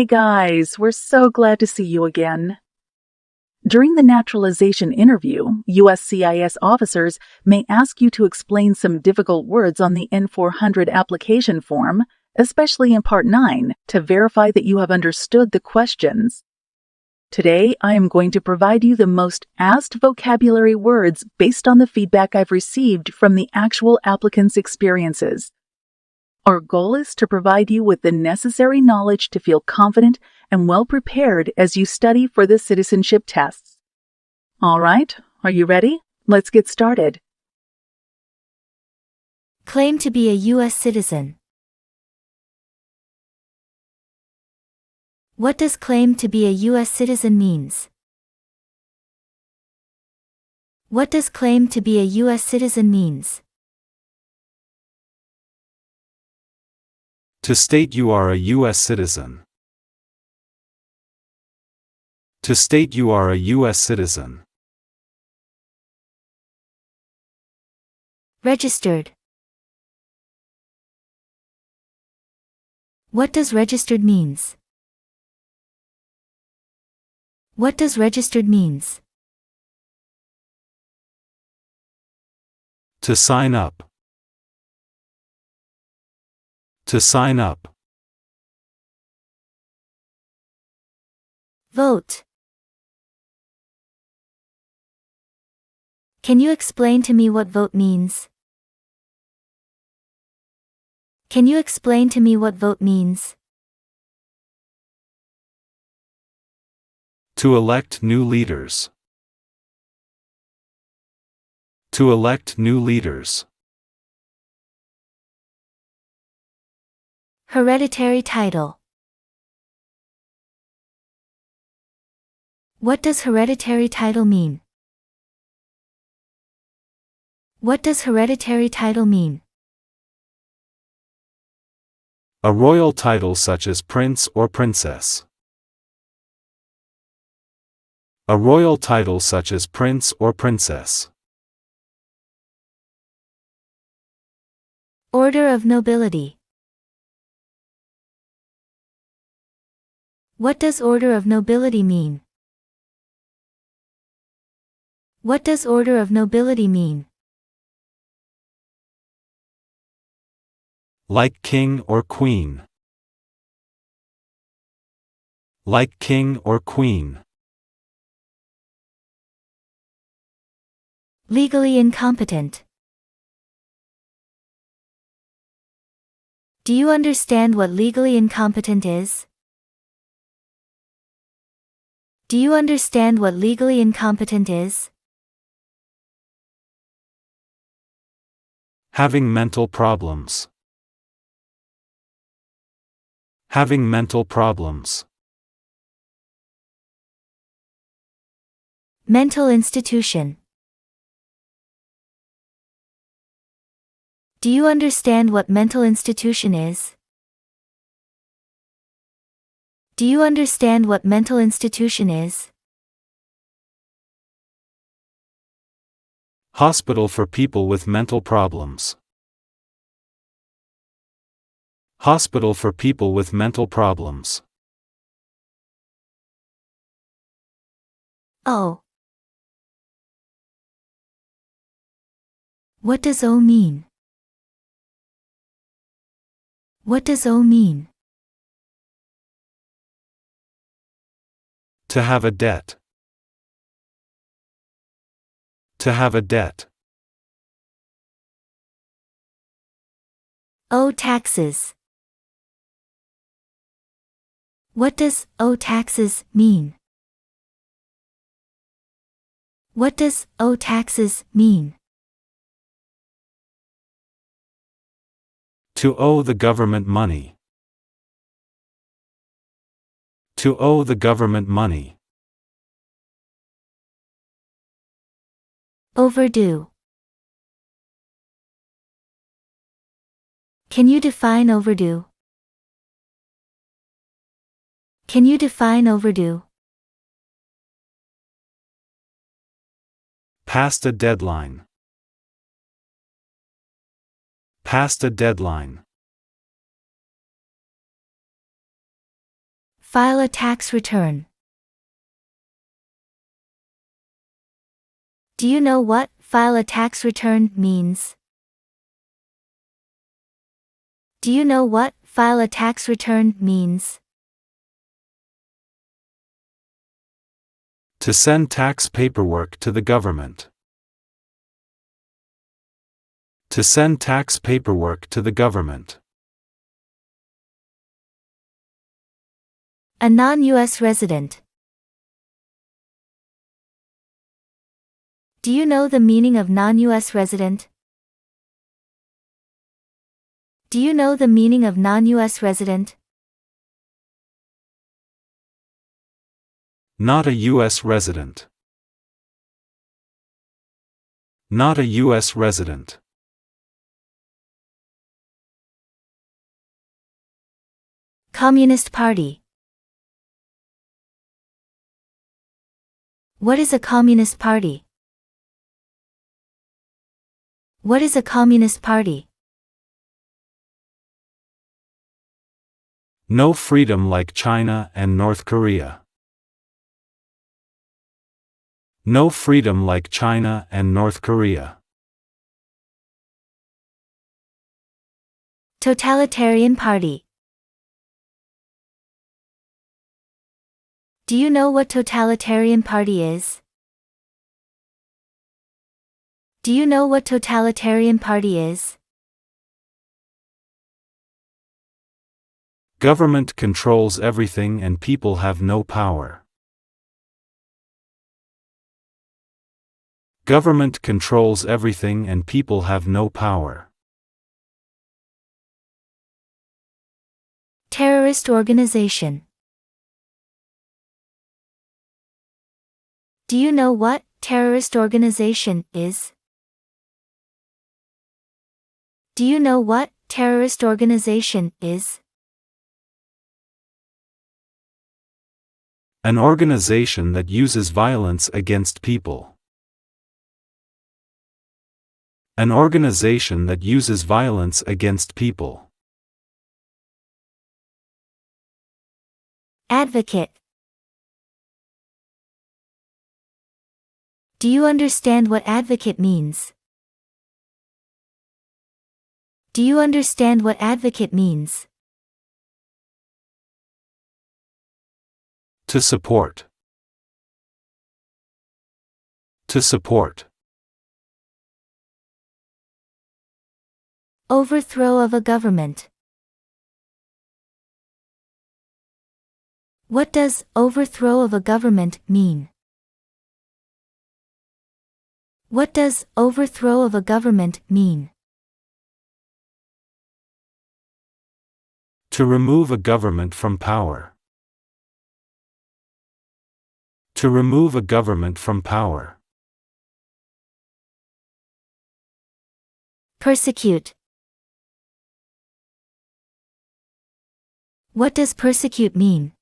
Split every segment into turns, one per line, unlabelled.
Hey guys, we're so glad to see you again. During the naturalization interview, USCIS officers may ask you to explain some difficult words on the N-400 application form, especially in Part 9, to verify that you have understood the questions. Today, I am going to provide you the most asked vocabulary words based on the feedback I've received from the actual applicants' experiences. Our goal is to provide you with the necessary knowledge to feel confident and well prepared as you study for the citizenship tests. All right, are you ready? Let's get started.
Claim to be a U.S. citizen. What does claim to be a U.S. citizen means? What does claim to be a U.S. citizen means?
To state you are a U.S. citizen. To state you are a U.S. citizen.
Registered. What does registered means? What does registered means?
To sign up. To sign up.
Vote. Can you explain to me what vote means? Can you explain to me what vote means?
To elect new leaders. To elect new leaders.
Hereditary title. What does hereditary title mean? What does hereditary title mean?
A royal title such as prince or princess. A royal title such as prince or princess.
Order of nobility. What does order of nobility mean? What does order of nobility mean?
Like king or queen. Like king or queen.
Legally incompetent. Do you understand what legally incompetent is? Do you understand what legally incompetent is?
Having mental problems. Having mental problems.
Mental institution. Do you understand what mental institution is? Do you understand what mental institution is?
Hospital for people with mental problems. Hospital for people with mental problems.
O. What does O mean? What does O mean?
To have a debt. To have a debt.
O taxes. What does O taxes mean? What does O taxes mean?
To owe the government money. To owe the government money.
Overdue. Can you define overdue? Can you define overdue?
Past a deadline. Past a deadline.
File a tax return. Do you know what file a tax return means? Do you know what file a tax return means?
To send tax paperwork to the government. To send tax paperwork to the government.
A non-US resident. Do you know the meaning of non-US resident? Do you know the meaning of non-US resident?
Not a U.S. resident. Not a U.S. resident.
Communist Party. What is a Communist Party? What is a Communist Party?
No freedom like China and North Korea. No freedom like China and North Korea.
Totalitarian Party. Do you know what totalitarian party is? Do you know what totalitarian party is?
Government controls everything and people have no power. Government controls everything and people have no power.
Terrorist organization. Do you know what terrorist organization is? Do you know what terrorist organization is?
An organization that uses violence against people. An organization that uses violence against people.
Advocate. Do you understand what advocate means? Do you understand what advocate means?
To support. To support.
Overthrow of a government. What does overthrow of a government mean? What does overthrow of a government mean?
To remove a government from power. To remove a government from power.
Persecute. What does persecute mean?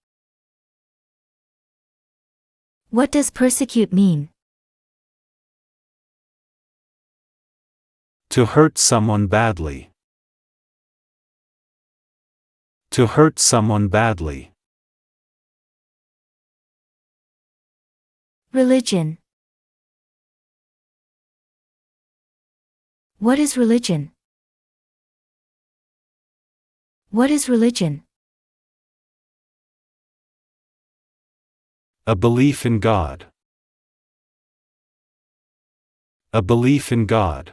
What does persecute mean?
To hurt someone badly. To hurt someone badly.
Religion. What is religion? What is religion?
A belief in God. A belief in God.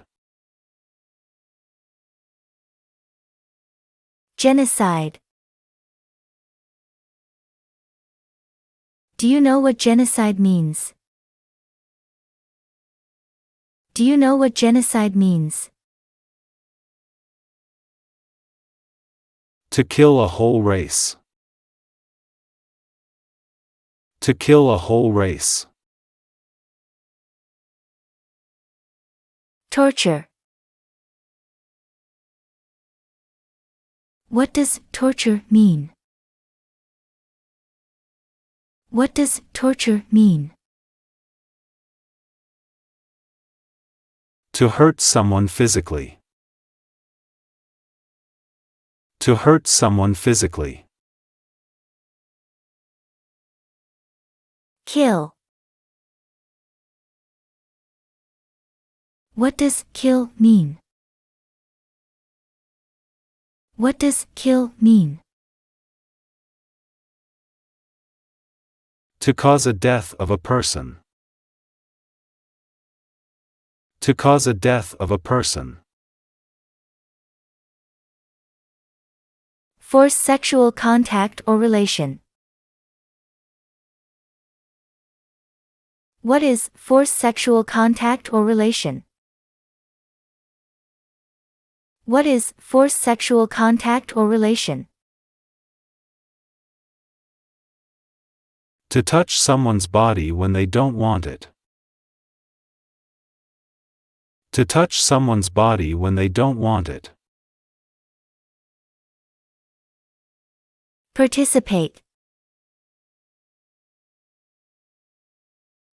Genocide. Do you know what genocide means? Do you know what genocide means?
To kill a whole race. To kill a whole race.
Torture. What does torture mean? What does torture mean?
To hurt someone physically. To hurt someone physically.
Kill. What does kill mean? What does kill mean?
To cause a death of a person. To cause a death of a person.
Force sexual contact or relation. What is force sexual contact or relation? What is force sexual contact or relation?
To touch someone's body when they don't want it. To touch someone's body when they don't want it.
Participate.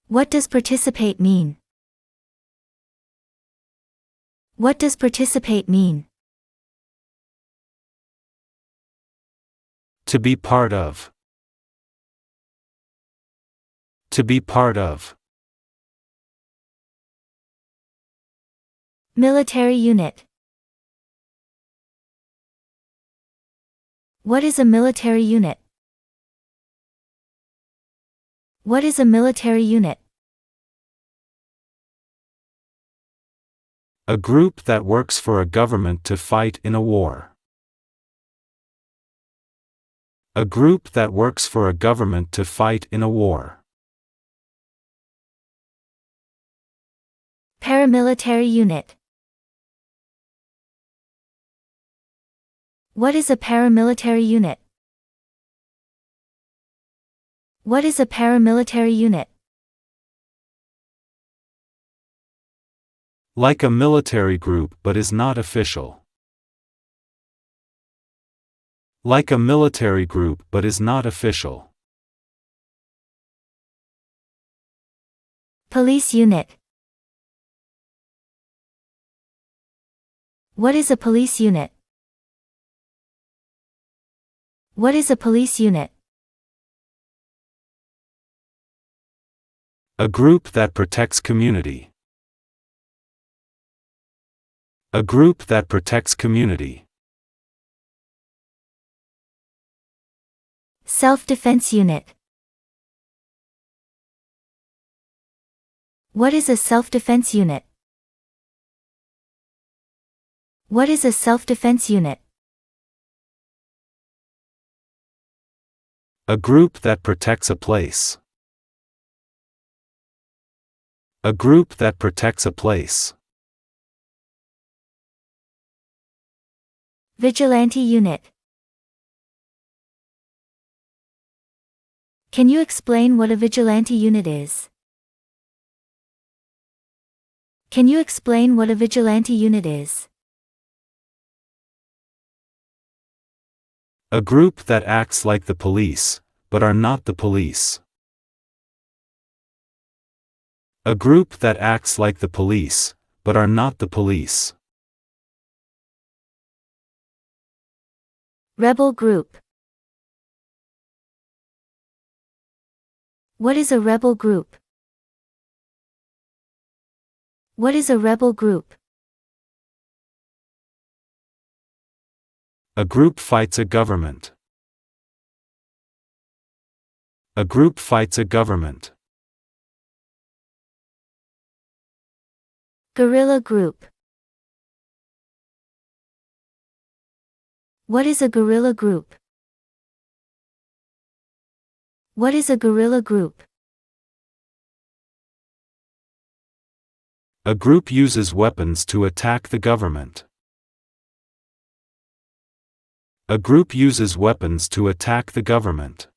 What does participate mean? What does participate mean?
To be part of. To be part of.
Military unit. What is a military unit? What is a military unit?
A group that works for a government to fight in a war. A group that works for a government to fight in a war.
Paramilitary unit. What is a paramilitary unit? What is a paramilitary unit?
Like a military group but is not official. Like a military group but is not official.
Police unit. What is a police unit? What is a police unit?
A group that protects community. A group that protects community.
Self-defense unit. What is a self-defense unit? What is a self-defense unit?
A group that protects a place. A group that protects a place.
Vigilante unit. Can you explain what a vigilante unit is? Can you explain what a vigilante unit is?
A group that acts like the police, but are not the police. A group that acts like the police, but are not the police.
Rebel group. What is a rebel group? What is a rebel group?
A group fights a government. A group fights a government.
Guerrilla group. What is a guerrilla group? What is a guerrilla group?
A group uses weapons to attack the government. A group uses weapons to attack the government.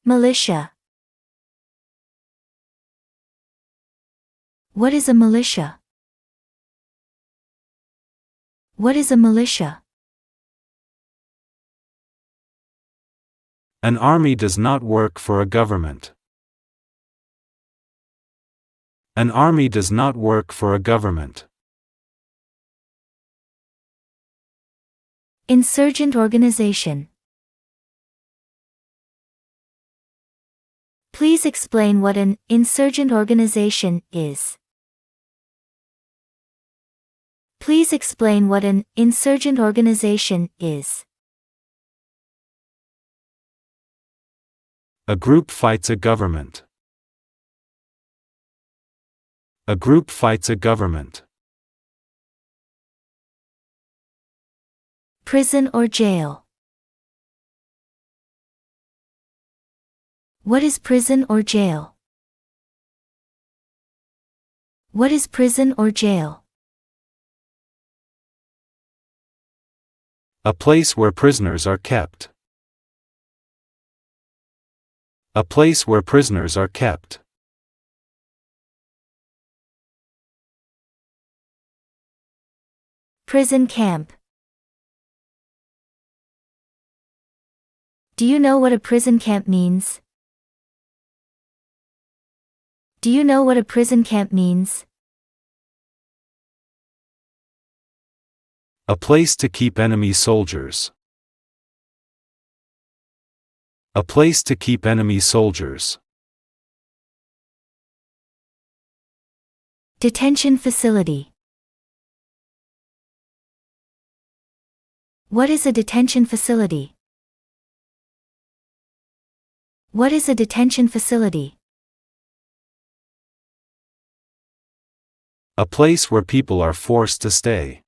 Militia. What is a militia? What is a militia?
An army does not work for a government. An army does not work for a government.
Insurgent organization. Please explain what an insurgent organization is. Please explain what an insurgent organization is.
A group fights a government. A group fights a government.
Prison or jail. What is prison or jail? What is prison or jail?
A place where prisoners are kept. A place where prisoners are kept.
Prison camp. Do you know what a prison camp means? Do you know what a prison camp means?
A place to keep enemy soldiers. A place to keep enemy soldiers.
Detention facility. What is a detention facility? What is a detention facility?
A place where people are forced to stay.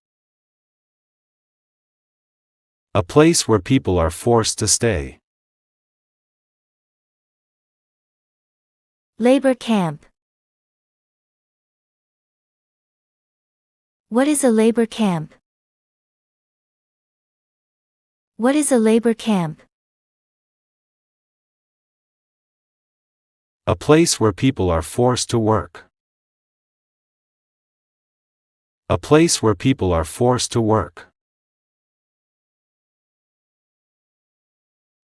A place where people are forced to stay.
Labor camp. What is a labor camp? What is a labor camp?
A place where people are forced to work. A place where people are forced to work.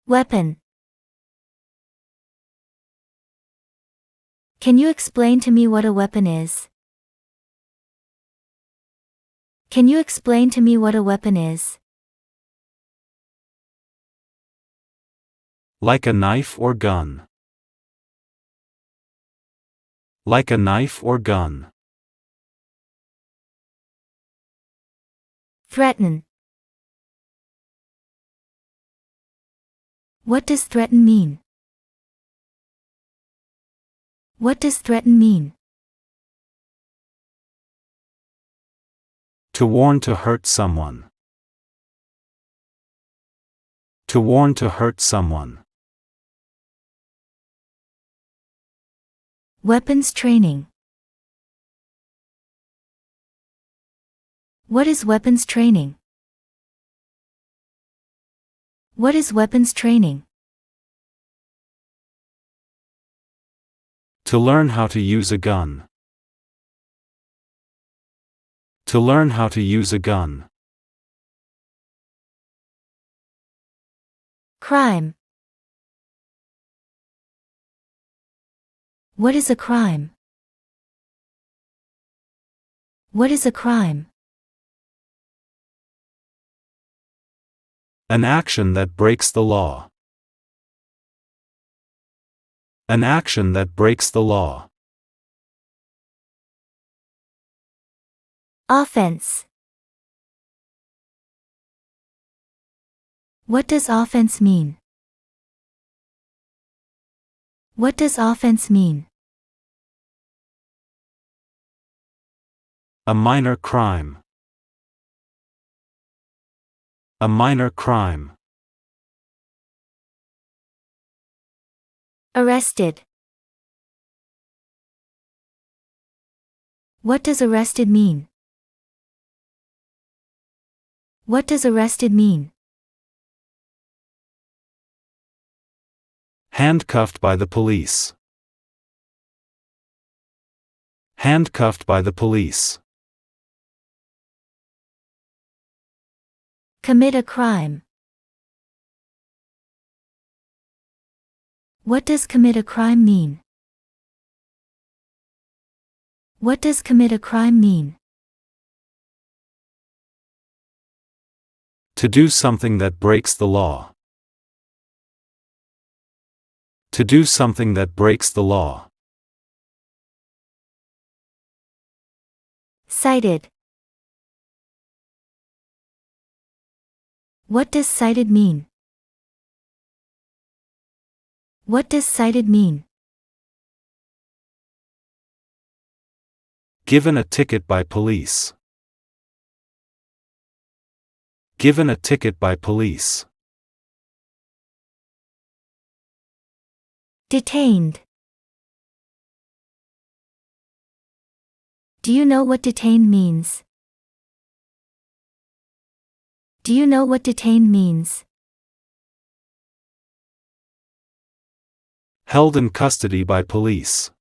Weapon. Can you explain to me what a weapon is? Can you explain to me what a weapon is?
Like a knife or gun. Like a knife or gun.
Threaten. What does threaten mean? What does threaten mean?
To warn, to hurt someone. To warn, to hurt someone.
Weapons training. What is weapons training? What is weapons training?
To learn how to use a gun. To learn how to use a gun.
Crime. What is a crime? What is a crime?
An action that breaks the law. An action that breaks the law.
Offense. What does offense mean? What does offense mean?
A minor crime. A minor crime.
Arrested. What does arrested mean? What does arrested mean?
Handcuffed by the police. Handcuffed by the police.
Commit a crime. What does commit a crime mean? What does commit a crime mean?
To do something that breaks the law. To do something that breaks the law.
Cited. What does cited mean? What does cited mean?
Given a ticket by police. Given a ticket by police.
Detained. Do you know what detained means? Do you know what detained means?
Held in custody by police.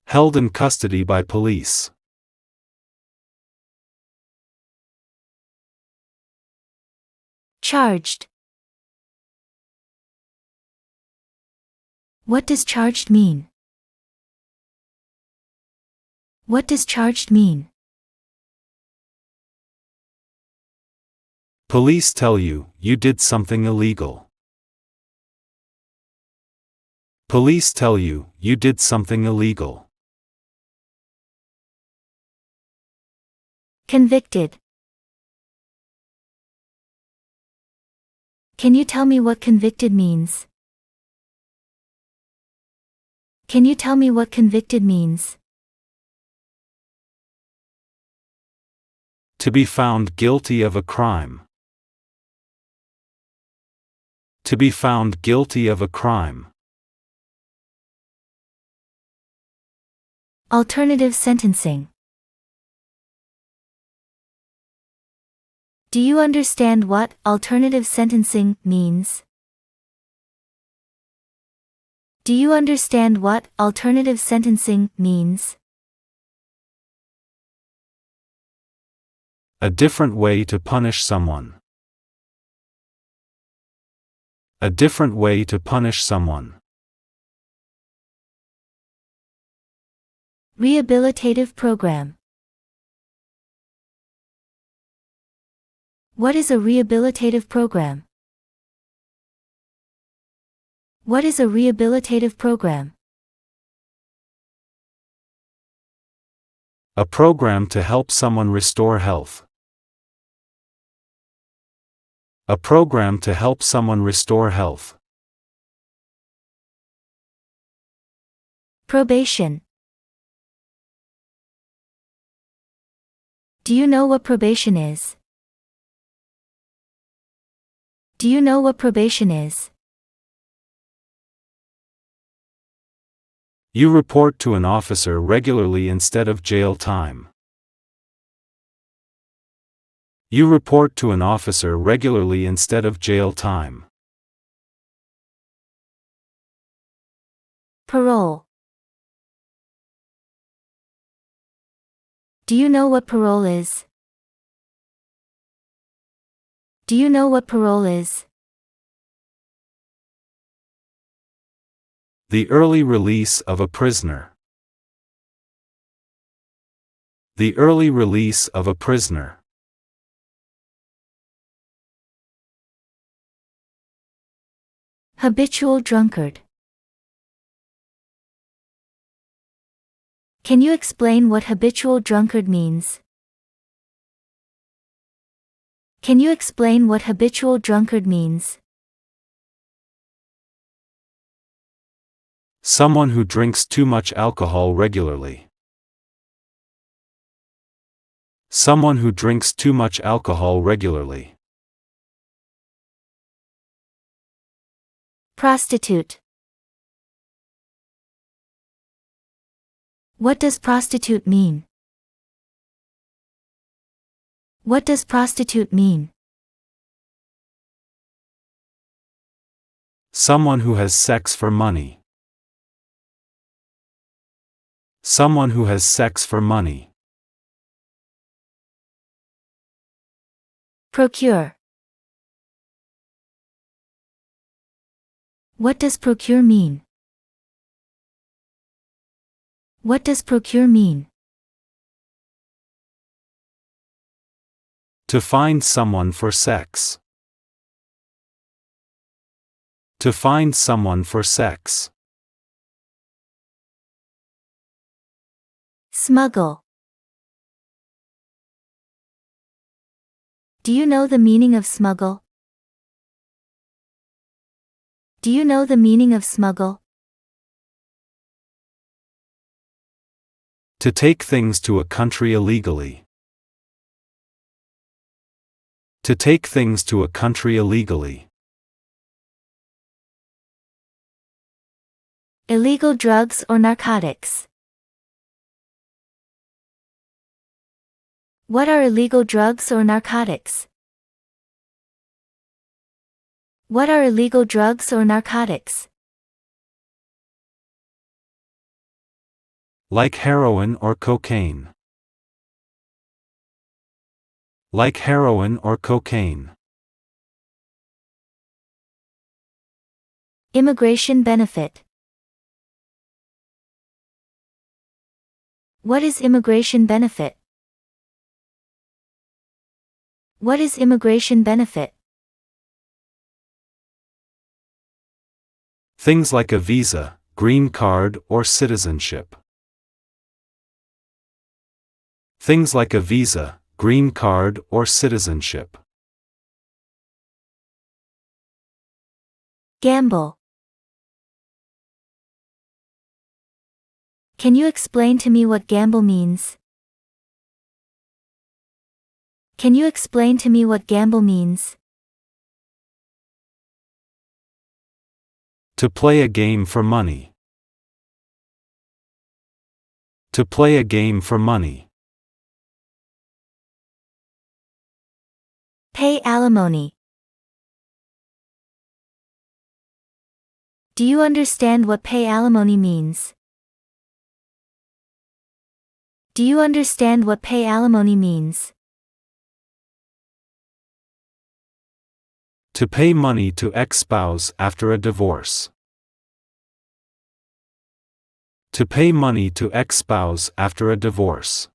Held in custody by police.
Charged. What does charged mean? What does charged mean?
Police tell you, you did something illegal. Police tell you, you did something illegal.
Convicted. Can you tell me what convicted means? Can you tell me what convicted means?
To be found guilty of a crime. To be found guilty of a crime.
Alternative sentencing. Do you understand what alternative sentencing means? Do you understand what alternative sentencing means?
A different way to punish someone. A different way to punish someone.
Rehabilitative program. What is a rehabilitative program? What is a rehabilitative program?
A program to help someone restore health. A program to help someone restore health.
Probation. Do you know what probation is? Do you know what probation is?
You report to an officer regularly instead of jail time. You report to an officer regularly instead of jail time.
Parole. Do you know what parole is? Do you know what parole is?
The early release of a prisoner. The early release of a prisoner.
Habitual drunkard. Can you explain what habitual drunkard means? Can you explain what habitual drunkard means?
Someone who drinks too much alcohol regularly. Someone who drinks too much alcohol regularly.
Prostitute. What does prostitute mean? What does prostitute mean?
Someone who has sex for money. Someone who has sex for money.
Procure. What does procure mean? What does procure mean?
To find someone for sex. To find someone for sex.
Smuggle. Do you know the meaning of smuggle? Do you know the meaning of smuggle?
To take things to a country illegally. To take things to a country illegally.
Illegal drugs or narcotics. What are illegal drugs or narcotics? What are illegal drugs or narcotics?
Like heroin or cocaine. Like heroin or cocaine.
Immigration benefit. What is immigration benefit? What is immigration benefit?
Things like a visa, green card, or citizenship. Things like a visa, green card, or citizenship.
Gamble. Can you explain to me what gamble means? Can you explain to me what gamble means?
To play a game for money. To play a game for money.
Pay alimony. Do you understand what pay alimony means? Do you understand what pay alimony means?
To pay money to ex-spouse after a divorce. To pay money to ex-spouse after a divorce.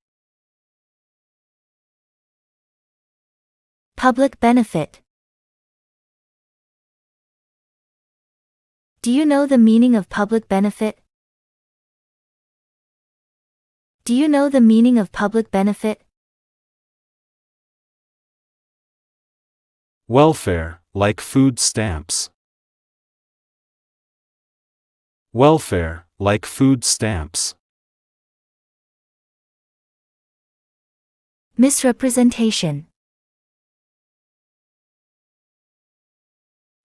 Public benefit. Do you know the meaning of public benefit? Do you know the meaning of public benefit?
Welfare, like food stamps. Welfare, like food stamps.
Misrepresentation.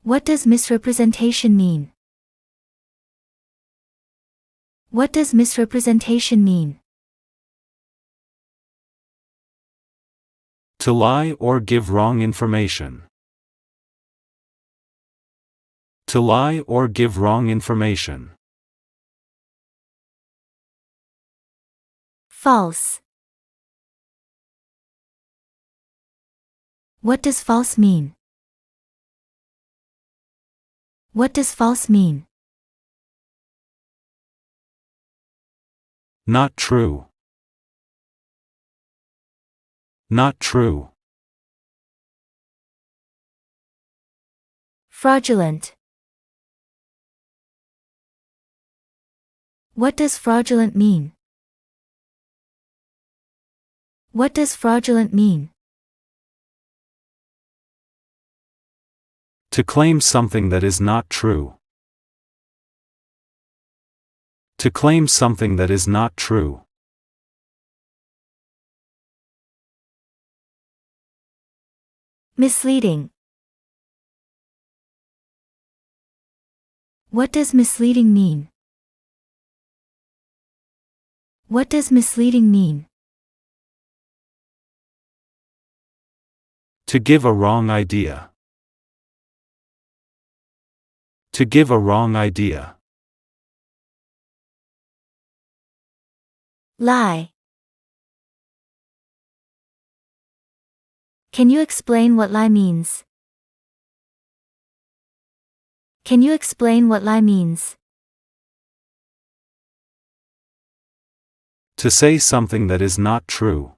What does misrepresentation mean? What does misrepresentation mean?
To lie or give wrong information. To lie or give wrong information.
False. What does false mean? What does false mean?
Not true. Not true.
Fraudulent. What does fraudulent mean? What does fraudulent mean?
To claim something that is not true. To claim something that is not true.
Misleading. What does misleading mean? What does misleading mean?
To give a wrong idea. To give a wrong idea.
Lie. Can you explain what lie means? Can you explain what lie means?
To say something that is not true.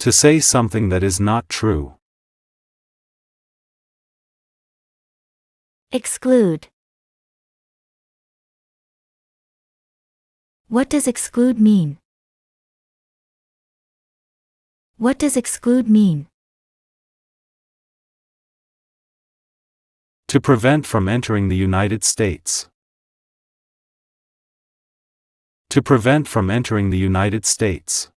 To say something that is not true.
Exclude. What does exclude mean? What does exclude mean?
To prevent from entering the United States. To prevent from entering the United States.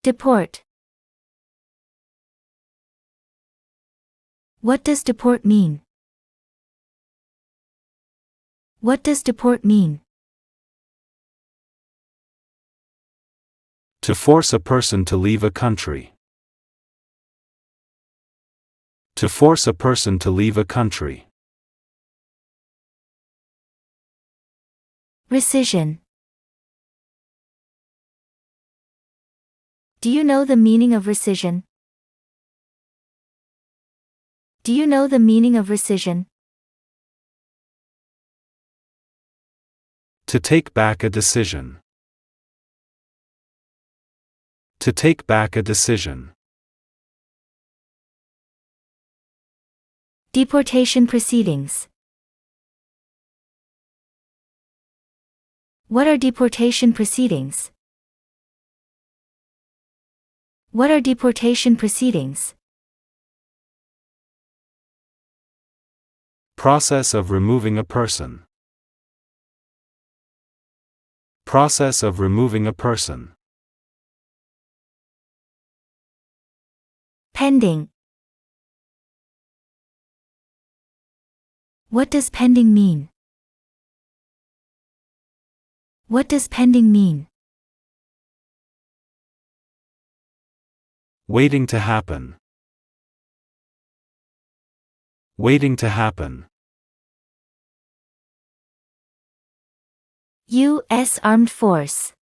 Deport. What does deport mean? What does deport mean?
To force a person to leave a country. To force a person to leave a country.
Rescission. Do you know the meaning of rescission? Do you know the meaning of rescission?
To take back a decision. To take back a decision.
Deportation proceedings. What are deportation proceedings? What are deportation proceedings?
Process of removing a person. Process of removing a person.
Pending. What does pending mean? What does pending mean?
Waiting to happen. Waiting to happen.
U.S. Armed Force.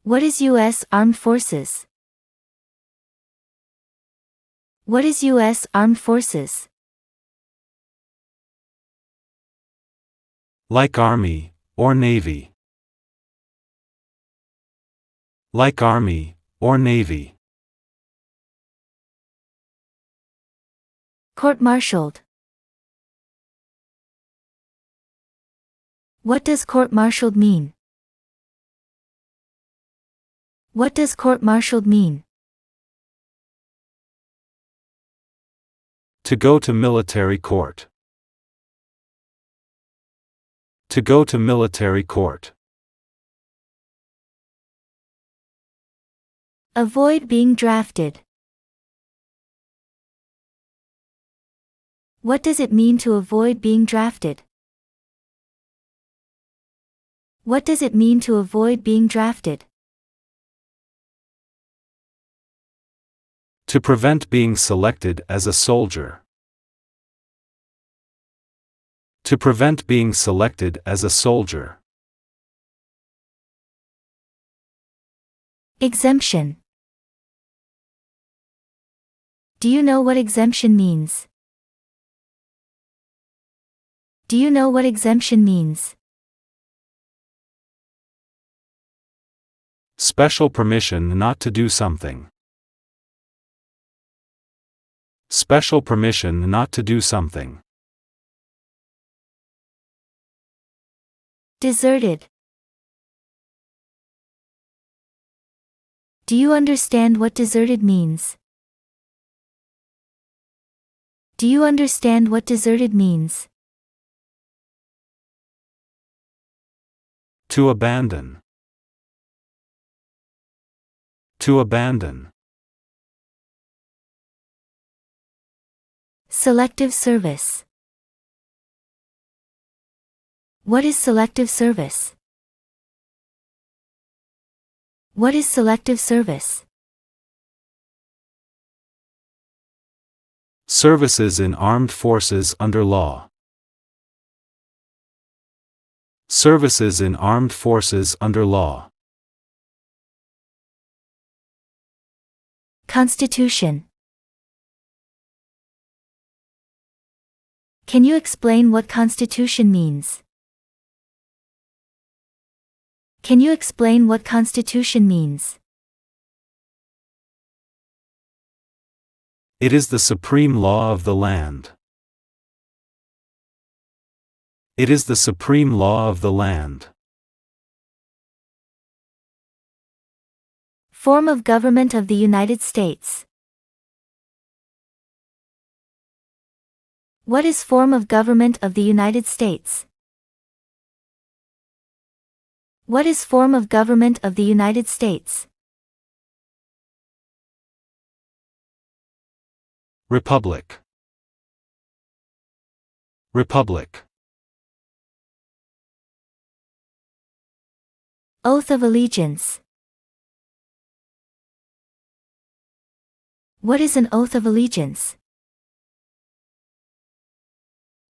What is U.S. Armed Forces? What is U.S. Armed Forces?
Like Army, or Navy. Like Army, or Navy.
Court-martialed. What does court-martialed mean? What does court-martialed mean?
To go to military court. To go to military court.
Avoid being drafted. What does it mean to avoid being drafted? What does it mean to avoid being drafted?
To prevent being selected as a soldier. To prevent being selected as a soldier.
Exemption. Do you know what exemption means? Do you know what exemption means?
Special permission not to do something. Special permission not to do something.
Deserted. Do you understand what deserted means? Do you understand what deserted means?
To abandon. To abandon.
Selective service. What is selective service? What is selective service?
Services in armed forces under law. Services in armed forces under law.
Constitution. Can you explain what Constitution means? Can you explain what Constitution means?
It is the supreme law of the land. It is the supreme law of the land.
Form of government of the United States. What is form of government of the United States? What is form of government of the United States?
Republic. Republic.
Oath of allegiance. What is an oath of allegiance?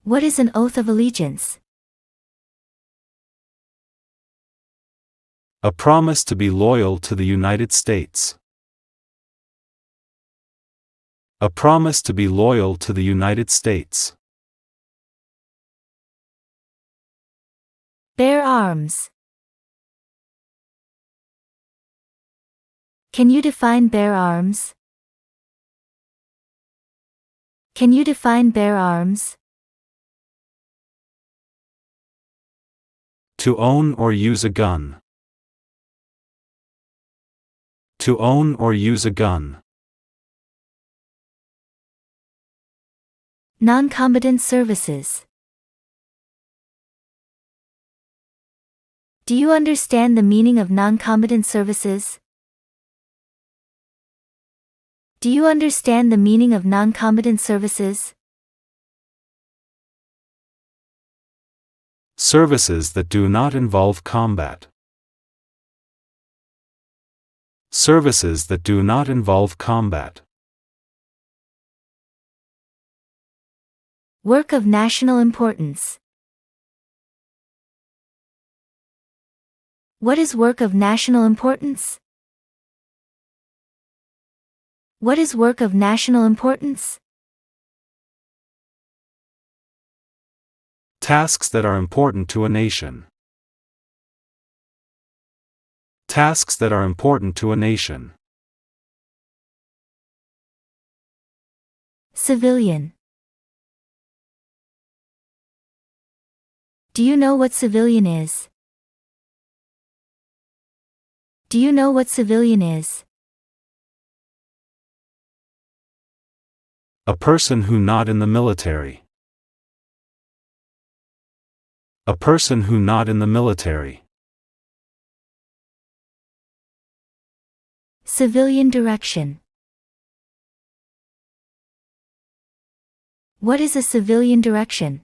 What is an oath of allegiance?
A promise to be loyal to the United States. A promise to be loyal to the United States.
Bear arms. Can you define bear arms? Can you define bear arms?
To own or use a gun. To own or use a gun.
Non-combatant services. Do you understand the meaning of non-combatant services? Do you understand the meaning of non-combatant services?
Services that do not involve combat. Services that do not involve combat.
Work of national importance. What is work of national importance? What is work of national importance?
Tasks that are important to a nation. Tasks that are important to a nation.
Civilian. Do you know what civilian is? Do you know what civilian is?
A person who not in the military. A person who not in the military.
Civilian direction. What is a civilian direction?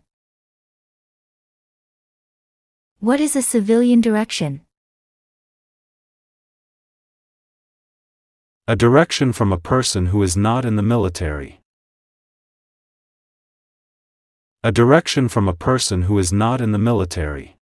What is a civilian direction?
A direction from a person who is not in the military. A direction from a person who is not in the military.